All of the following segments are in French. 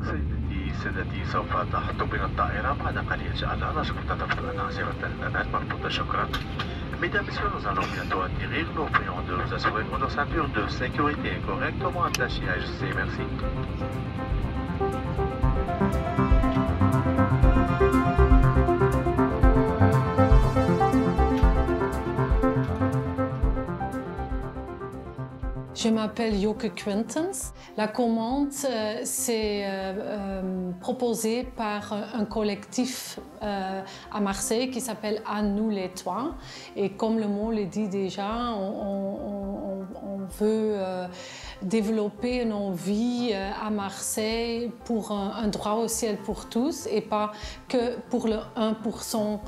سيدتي سادتي سوف تحط بنا الطائرة بعد قليل. جعلنا نشكر تدفق الأناظر الأمان مربوطة. شكرا. Mesdames, Messieurs, nous allons bientôt atterrir. Nous prions de vous assurer que nos ceintures de sécurité est correctement attachées à ajustées. Merci. Je m'appelle Joke Quintens. La commande c'est proposée par un collectif à Marseille qui s'appelle À nous les toits. Et comme le mot le dit déjà, on veut développer une envie à Marseille pour un droit au ciel pour tous et pas que pour le 1%.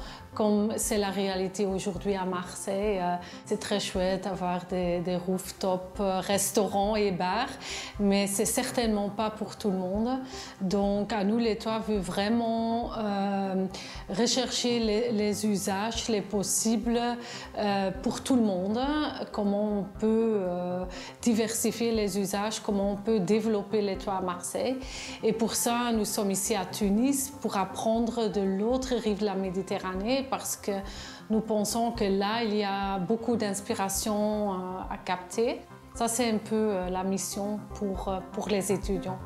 Comme c'est la réalité aujourd'hui à Marseille. C'est très chouette d'avoir des rooftops, restaurants et bars, mais c'est certainement pas pour tout le monde. Donc, À nous les toits veut vraiment rechercher les usages les possibles pour tout le monde, comment on peut diversifier les usages, comment on peut développer les toits à Marseille. Et pour ça, nous sommes ici à Tunis pour apprendre de l'autre rive de la Méditerranée, parce que nous pensons que là, il y a beaucoup d'inspiration à capter. Ça, c'est un peu la mission pour les étudiants.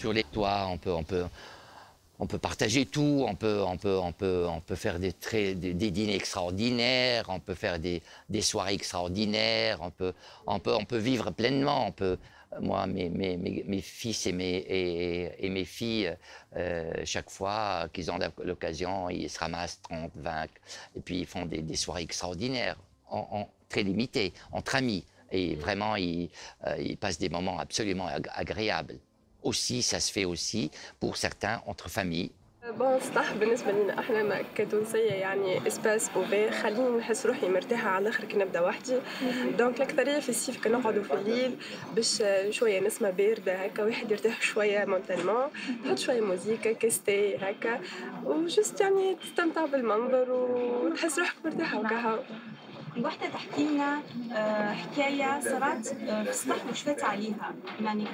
Sur les toits, on peut partager tout, on peut faire des dîners extraordinaires, on peut faire des soirées extraordinaires, on peut vivre pleinement. Moi, mes fils et mes filles, chaque fois qu'ils ont l'occasion, ils se ramassent 30, 20, et puis ils font des soirées extraordinaires, très limitées, entre amis. Et vraiment, ils passent des moments absolument agréables. Aussi, ça se fait aussi pour certains entre familles. بون السطح بالنسبة لنا احنا كتونسية يعني اسباس اوفير خليني نحس روحي مرتاحة على الاخر كي نبدا وحدي دونك الأكثرية في الصيف كنقعدوا في الليل باش شوية نسمة باردة هكا واحد يرتاح شوية مونتالمون تحط شوية موزيكا كاستي هكا وجست يعني تستمتع بالمنظر وتحس روحك مرتاحة وكهو. وحدة تحكي لنا حكاية صارت في السطح وشفات عليها une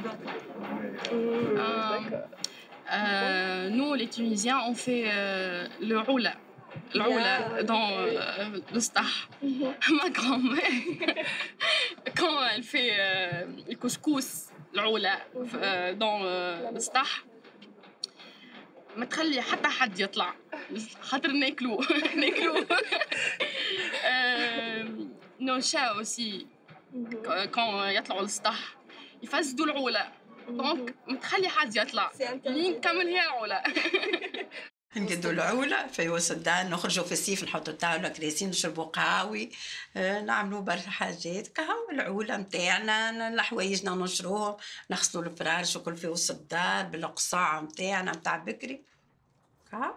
Nous, les Tunisiens, on fait le roula. Le roula dans le stah. Ma grand-mère, quand elle fait le couscous, le roula dans le stah, ما تخلي حتى حد يطلع خاطر ناكلو nos chats aussi quand يطلعوا للسطح يفسدوا العولة دونك ما تخلي حد يطلع لين نكمل هي العولة. نقدوا العولة في وسط الدار، نخرجوا في الصيف نحطوا طاولة كراسي نشربوا قهاوي، نعملوا برشا حاجات كهو العولة نتاعنا، الحوايجنا ننشروهم، نغسلوا الفراش وكل في وسط الدار بالقصاع نتاعنا نتاع بكري كهو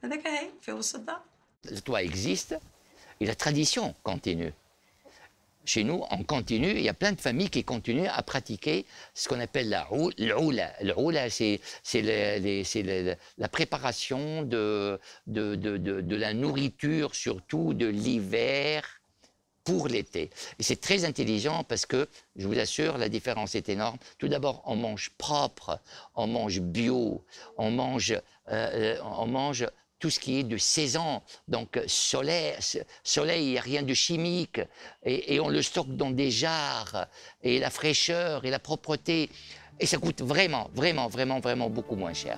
هذاك هي في وسط الدار. Le toit existe et la tradition continue. Chez nous, on continue, il y a plein de familles qui continuent à pratiquer ce qu'on appelle l'oula. L'oula, c'est la préparation de la nourriture, surtout de l'hiver, pour l'été. Et c'est très intelligent parce que, je vous assure, la différence est énorme. Tout d'abord, on mange propre, on mange bio, on mange tout ce qui est de saison, donc soleil, il n'y a rien de chimique, et on le stocke dans des jarres, et la fraîcheur et la propreté, et ça coûte vraiment, vraiment, vraiment, vraiment beaucoup moins cher.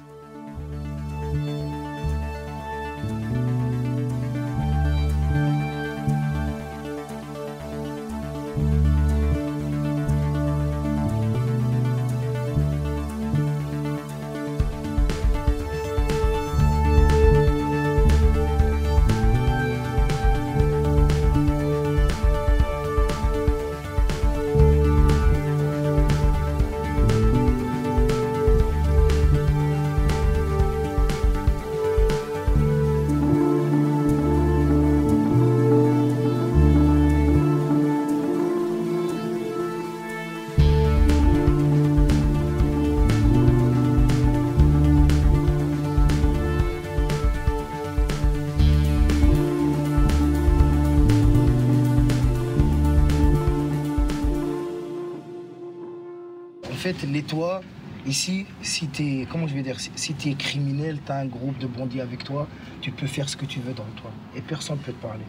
fait, les toits, ici, si t'es, comment je vais dire, si t'es criminel, t'as un groupe de bandits avec toi, tu peux faire ce que tu veux dans le toit. Et personne ne peut te parler.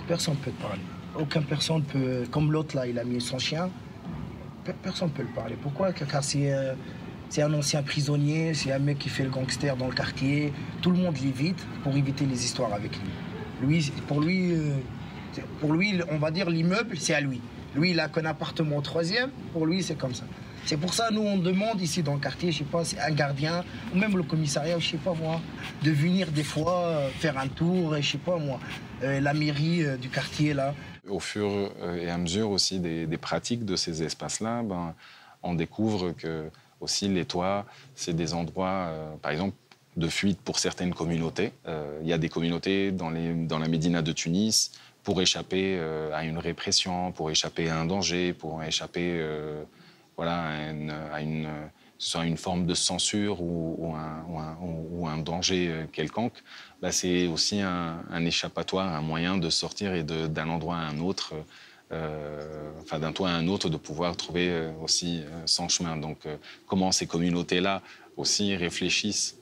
Personne ne peut te parler. Aucune personne peut, comme l'autre là, il a mis son chien, personne ne peut le parler. Pourquoi? Car c'est un ancien prisonnier, c'est un mec qui fait le gangster dans le quartier. Tout le monde l'évite pour éviter les histoires avec lui. Pour lui, on va dire l'immeuble, c'est à lui. Lui, il a qu'un appartement au 3e, pour lui, c'est comme ça. C'est pour ça, nous, on demande ici dans le quartier, je sais pas, c'est un gardien, ou même le commissariat, je sais pas moi, de venir des fois faire un tour, je sais pas moi, la mairie du quartier, là. Au fur et à mesure aussi des pratiques de ces espaces-là, on découvre que aussi les toits, c'est des endroits, par exemple, de fuite pour certaines communautés. Il y a des communautés dans la Médina de Tunis pour échapper à une répression, pour échapper à un danger, pour échapper voilà, soit une forme de censure ou un danger quelconque. Là, c'est aussi un échappatoire, un moyen de sortir et d'un endroit à un autre, enfin d'un toit à un autre, de pouvoir trouver aussi son chemin. Donc, comment ces communautés-là aussi réfléchissent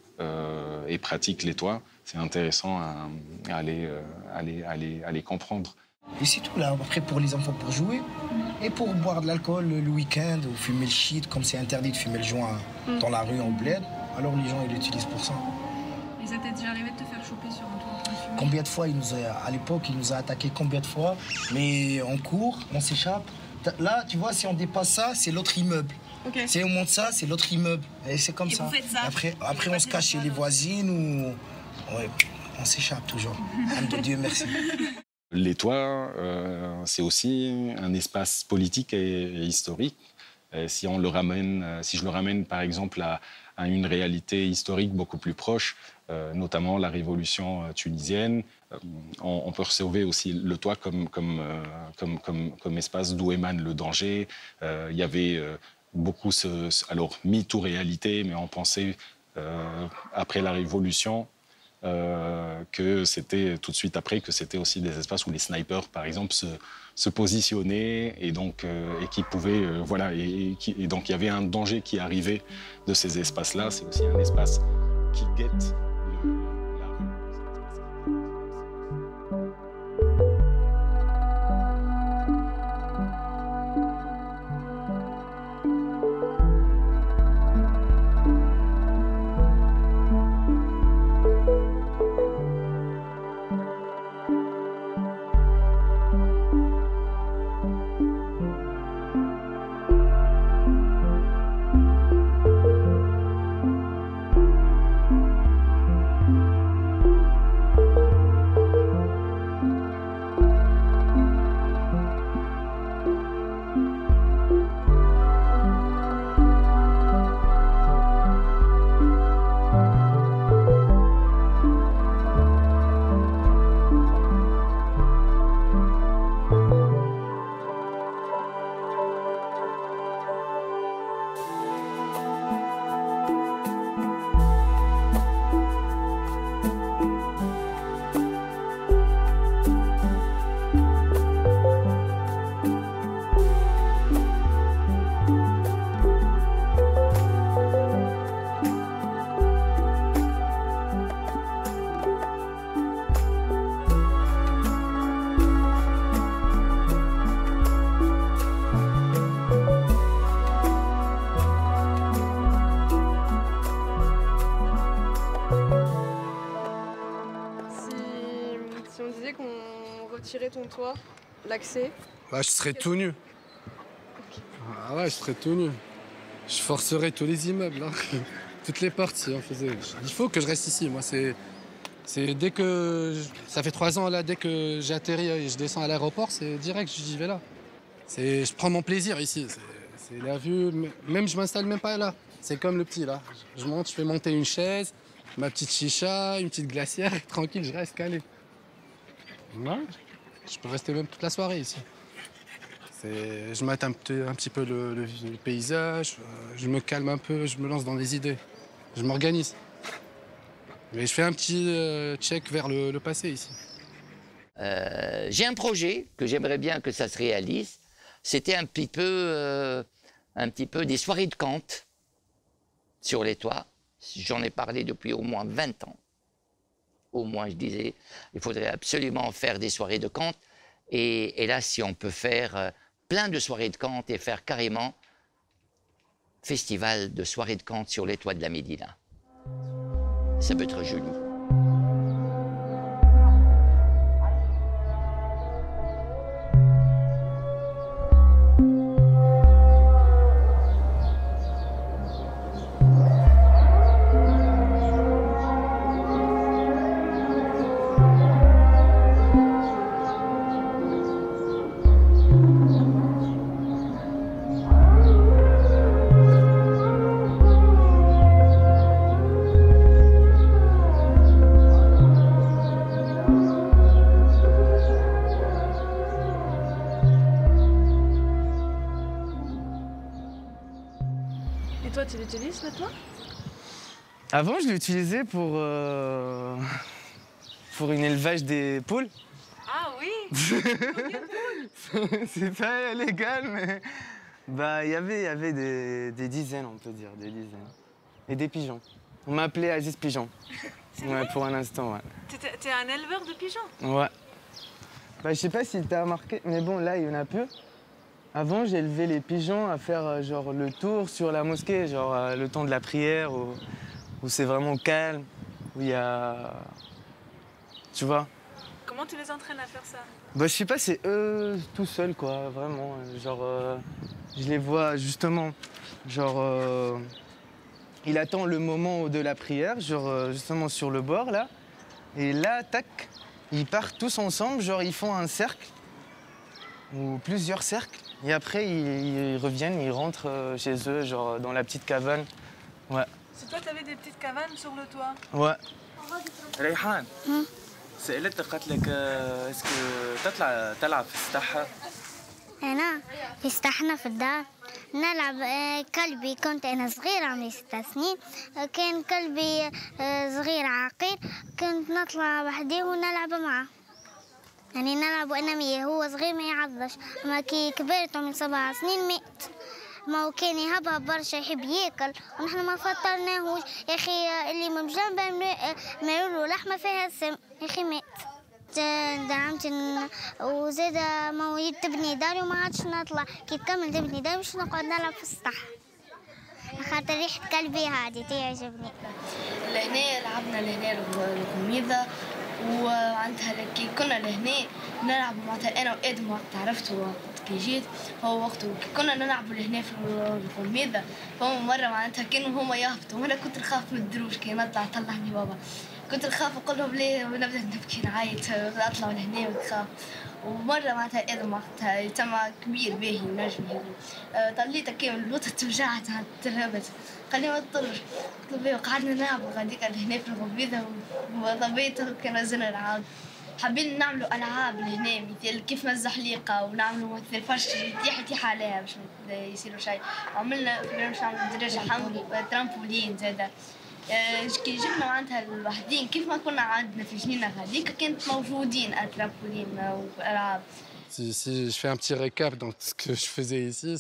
et pratiquent les toits, c'est intéressant à les comprendre. Et c'est tout là, après pour les enfants pour jouer et pour boire de l'alcool le week-end ou fumer le shit, comme c'est interdit de fumer le joint dans la rue en bled, alors les gens ils l'utilisent pour ça. Et ça t'est déjà arrivé de te faire choper sur un toit en train de fumer? Combien de fois à l'époque il nous a attaqué, combien de fois, mais on court, on s'échappe. Là tu vois, si on dépasse ça, c'est l'autre immeuble. Okay. Si on monte ça, c'est l'autre immeuble. Et c'est comme ça. Vous faites ça. Après on se cache chez les voisines ou ouais, on s'échappe toujours. Dieu merci. Les toits, c'est aussi un espace politique et historique. Si je le ramène par exemple à une réalité historique beaucoup plus proche, notamment la révolution tunisienne, on peut observer aussi le toit comme espace d'où émane le danger. Il y avait beaucoup, alors mythe ou réalité, mais on pensait après la révolution, que c'était tout de suite après que c'était aussi des espaces où les snipers par exemple se positionnaient et donc et qui pouvaient voilà et donc il y avait un danger qui arrivait de ces espaces là. C'est aussi un espace qui guette la rue. Retirer ton toit, l'accès. Bah, je serais tout nu. Okay. Ah ouais, je serais tout nu. Je forcerais tous les immeubles, hein. Toutes les portes, si on faisait. Il faut que je reste ici. Moi, c'est dès que ça fait 3 ans là, dès que j'ai atterri et je descends à l'aéroport, c'est direct, j'y vais là. Je prends mon plaisir ici. C'est la vue. Même je m'installe même pas là. C'est comme le petit là. Je monte, je fais monter une chaise, ma petite chicha, une petite glacière, et tranquille, je reste calé. Ouais. Je peux rester même toute la soirée ici. Je mate un petit peu le paysage, je me calme un peu, je me lance dans les idées. Je m'organise. Mais je fais un petit check vers le passé ici. J'ai un projet que j'aimerais bien que ça se réalise. C'était un petit peu un petit peu des soirées de Kant sur les toits. J'en ai parlé depuis au moins 20 ans. Au moins, je disais, il faudrait absolument faire des soirées de Kant. Et là, si on peut faire plein de soirées de Kant et faire carrément festival de soirées de Kant sur les toits de la Médina. Ça peut être joli. Et toi, tu l'utilises le toit? Avant, je l'utilisais pour une élevage des poules. Ah oui. C'est pas légal, mais bah il y avait des dizaines, on peut dire, des dizaines. Et des pigeons. On m'appelait Aziz Pigeon. Ouais, pour un instant, ouais. T'es un éleveur de pigeons? Ouais. Bah, je sais pas si t'as remarqué, mais bon, là, il y en a peu. Avant, j'élevais les pigeons à faire genre le tour sur la mosquée, genre le temps de la prière, où c'est vraiment calme, où il y a... Tu vois? Comment tu les entraînes à faire ça? Bah, je sais pas, c'est eux tout seuls, quoi, vraiment. Genre, je les vois justement, genre... il attend le moment de la prière, genre justement sur le bord, là. Et là, tac, ils partent tous ensemble, genre ils font un cercle, ou plusieurs cercles. Et après, ils reviennent, ils rentrent chez eux, genre dans la petite cabane. Ouais. C'est toi, t'avais des petites cabanes sur le toit? Ouais. ريحان سألتك قالت لك اسكو تطلع تلعب في السطح؟ أنا في السطحنا في الدار نلعب. كلبي كنت أنا صغيرة عمري 6 سنين، كان كلبي صغير عاقل، كنت نطلع وحدي ونلعب معه. يعني نلعب وأنا وياه، هو صغير ما يعضش، أما كي كبرت عمري 7 سنين مات. ما هو كان يهبها برشا يحب ياكل ونحن ما فطرناهوش، يا أخي اللي من جنبه مالوا لحمة فيها سم، يا أخي مات. دعمت وزاد ما هو تبني داري وما عادش نطلع، كي تكمل تبني داري باش نقعد نلعب في السطح، خاطر ريحة كلبي هادي تعجبني. لهنا لعبنا لهنا الغميضة، وعندها كي كنا لهنا نلعب معناتها انا وادم وقت عرفته وقت كي جيت هو وقته كي كنا نلعبوا لهنا في الغميضة. فهم مرة معناتها كانوا هما يهبطوا وانا كنت نخاف من الدروج كي نطلع طلعني بابا، كنت نخاف نقول لهم ليه ونبدا نبكي نعيط اطلعوا لهنا ونخاف. ومرة معناتها ادم وقتها تما كبير باهي نجم هذا طليته كامل الوطة توجعت ترهبت قال لي ما تطلش، قلت له قعدنا نلعبوا غاديك هنا في الغبيضة وضبيته كان زنا العاب. حابين نعملوا العاب لهنا مثل كيف الزحليقه ونعملوا مثل فرش يطيح عليها باش يصيروا شيء. عملنا باش نعملوا دراجه حمل ترامبولين زاده. كي جبنا معناتها الوحدين كيف ما كنا عندنا في جنينه هذيك كانت موجودين الترامبولين والالعاب. Si je fais un petit récap dans ce que je faisais ici,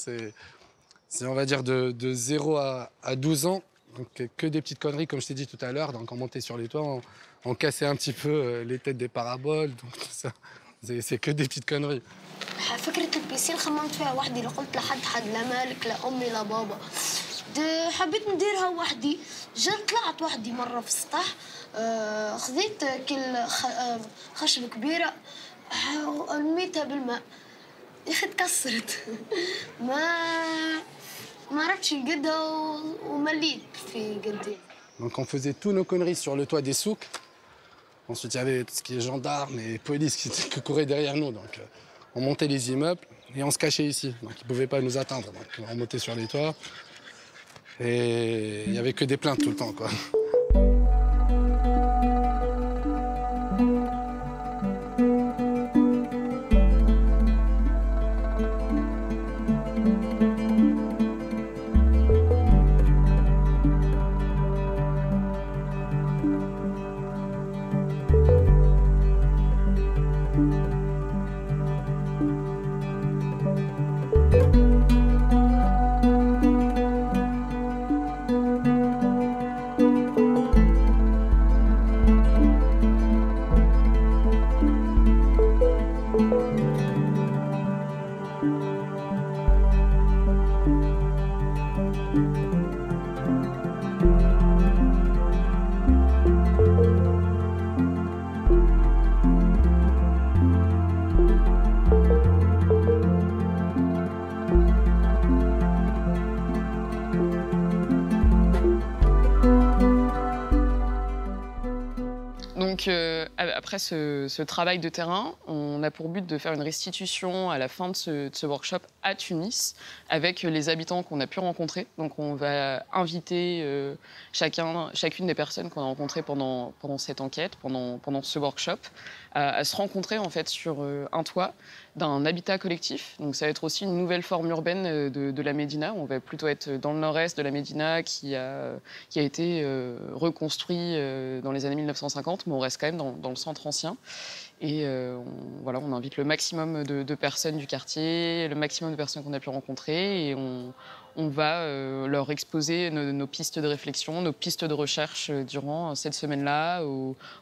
c'est on va dire de 0 à 12 ans, donc que des petites conneries comme je t'ai dit tout à l'heure. Donc on montait sur les toits, on cassait un petit peu les têtes des paraboles, donc tout ça. C'est que des petites conneries. فكرة البيسين خممت فيها وحدي، لا قلت لحد لا مالك لا أمي لا بابا. حبيت نديرها وحدي، جات طلعت وحدي مرة في السطح، خذيت كل خشبة كبيرة ورميتها بالماء، يا أخي تكسرت. ما عرفتش نقدها ومليت في قدي. Donc on faisait tous nos conneries sur le toit des souks. Ensuite, il y avait tout ce qui est gendarmes et police qui couraient derrière nous. Donc, on montait les immeubles et on se cachait ici. Donc, ils ne pouvaient pas nous atteindre. Donc, on montait sur les toits et il n'y avait que des plaintes tout le temps, quoi. Donc après ce travail de terrain, on a pour but de faire une restitution à la fin de ce workshop à Tunis avec les habitants qu'on a pu rencontrer. Donc on va inviter chacune des personnes qu'on a rencontrées pendant cette enquête, pendant ce workshop, à se rencontrer en fait sur un toit d'un habitat collectif. Donc ça va être aussi une nouvelle forme urbaine de la Médina. On va plutôt être dans le nord-est de la Médina qui a été reconstruit dans les années 1950, mais on reste quand même dans le centre ancien. Et on invite le maximum de personnes du quartier, le maximum de personnes qu'on a pu rencontrer, et on va leur exposer nos pistes de réflexion, nos pistes de recherche durant cette semaine-là,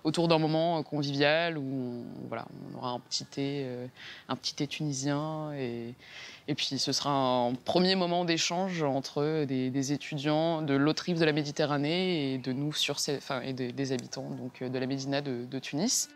autour d'un moment convivial où on aura un petit thé tunisien, et puis ce sera un premier moment d'échange entre des étudiants de l'autre rive de la Méditerranée et de nous et des habitants donc, de la Médina de Tunis.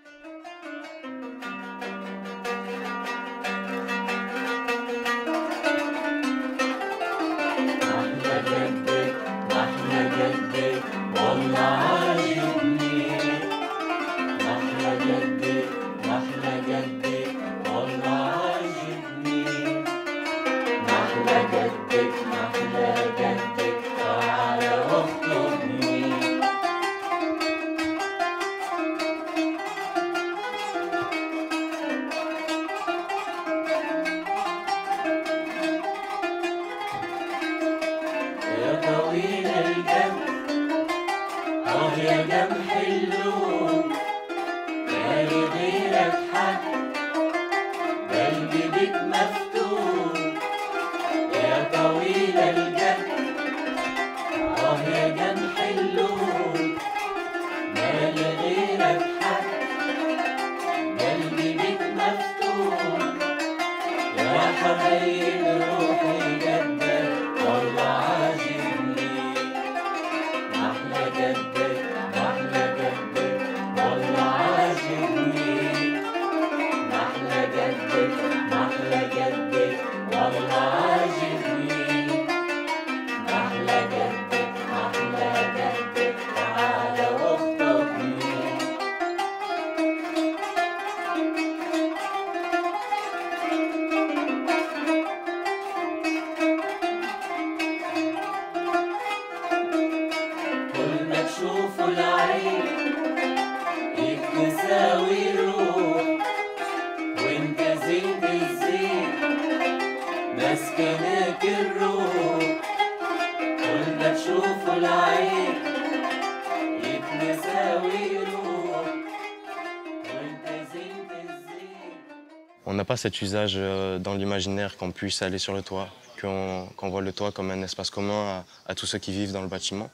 On n'a pas cet usage dans l'imaginaire qu'on puisse aller sur le toit, qu'on voit le toit comme un espace commun à tous ceux qui vivent dans le bâtiment.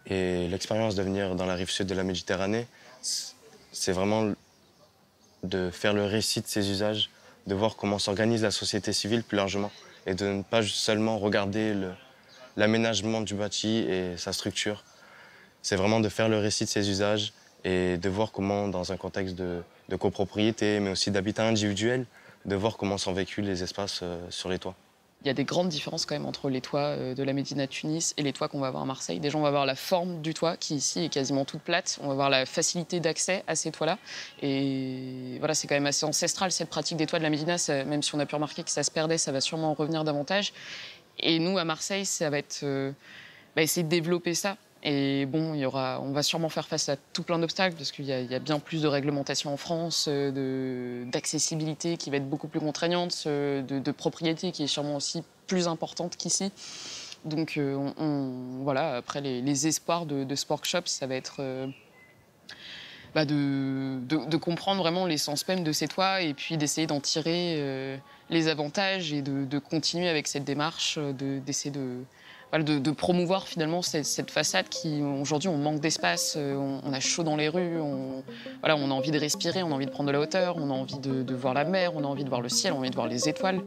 Et l'expérience de venir dans la rive sud de la Méditerranée, c'est vraiment de faire le récit de ces usages, de voir comment s'organise la société civile plus largement, et de ne pas seulement regarder l'aménagement du bâti et sa structure. C'est vraiment de faire le récit de ces usages et de voir comment, dans un contexte de copropriété, mais aussi d'habitat individuel, de voir comment sont vécus les espaces sur les toits. Il y a des grandes différences quand même entre les toits de la Médina de Tunis et les toits qu'on va avoir à Marseille. Déjà, on va voir la forme du toit qui ici est quasiment toute plate. On va voir la facilité d'accès à ces toits-là. Et voilà, c'est quand même assez ancestral cette pratique des toits de la Médina. Même si on a pu remarquer que ça se perdait, ça va sûrement revenir davantage. Et nous, à Marseille, ça va être essayer de développer ça. Et bon, on va sûrement faire face à tout plein d'obstacles parce qu'il y a bien plus de réglementation en France, d'accessibilité qui va être beaucoup plus contraignante, de propriété qui est sûrement aussi plus importante qu'ici. Donc voilà, après les espoirs de ce workshop, ça va être de comprendre vraiment l'essence même de ces toits et puis d'essayer d'en tirer les avantages et de continuer avec cette démarche, d'essayer de promouvoir finalement cette façade qui, aujourd'hui, on manque d'espace, on a chaud dans les rues, on a envie de respirer, on a envie de prendre de la hauteur, on a envie de voir la mer, on a envie de voir le ciel, on a envie de voir les étoiles.